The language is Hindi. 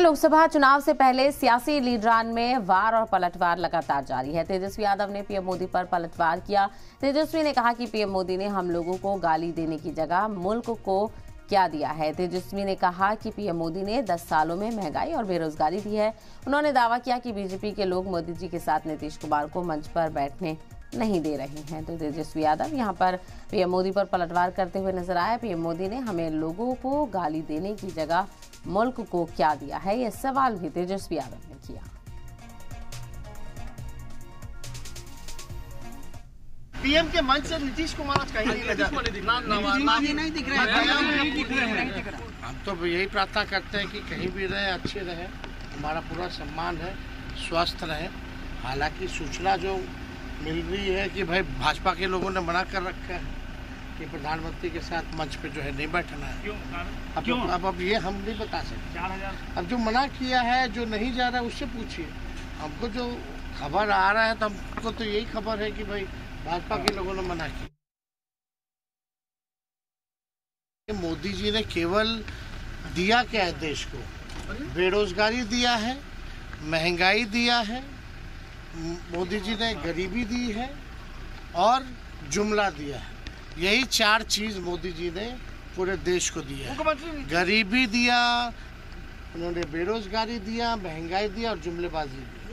लोकसभा चुनाव से पहले सियासी लीडरान में वार और पलटवार लगातार जारी है। तेजस्वी यादव ने पीएम मोदी पर पलटवार किया। तेजस्वी ने कहा कि पीएम मोदी ने हम लोगों को गाली देने की जगह मुल्क को क्या दिया है। तेजस्वी ने कहा कि पीएम मोदी ने 10 सालों में महंगाई और बेरोजगारी दी है। उन्होंने दावा किया कि बीजेपी के लोग मोदी जी के साथ नीतीश कुमार को मंच पर बैठने नहीं दे रहे हैं। तो तेजस्वी यादव यहां पर पीएम मोदी पर पलटवार करते हुए नजर आए। पीएम मोदी ने हमें लोगों को गाली देने की जगह मुल्क को क्या दिया है, यह सवाल भी तेजस्वी यादव ने किया। पीएम के मंच से नीतीश कुमार कहीं नहीं दिख रहे हैं। हम तो यही प्रार्थना करते हैं कि कहीं भी रहे, अच्छे रहे, हमारा पूरा सम्मान है, स्वस्थ रहे। हालांकि सूचना जो मिल रही है कि भाई भाजपा के लोगों ने मना कर रखा है कि प्रधानमंत्री के साथ मंच पे जो है नहीं बैठना है। क्यों? अब ये हम नहीं बता सकते। अब जो मना किया है, जो नहीं जा रहा है, उससे पूछिए। हमको जो खबर आ रहा है तो हमको तो यही खबर है कि भाई भाजपा के लोगों ने मना किया। मोदी जी ने केवल दिया क्या है देश को? बेरोजगारी दिया है, महंगाई दिया है, मोदी जी ने गरीबी दी है और जुमला दिया है। यही 4 चीज मोदी जी ने पूरे देश को दिया है। गरीबी दिया, उन्होंने बेरोजगारी दिया, महंगाई दिया और जुमलेबाजी दी।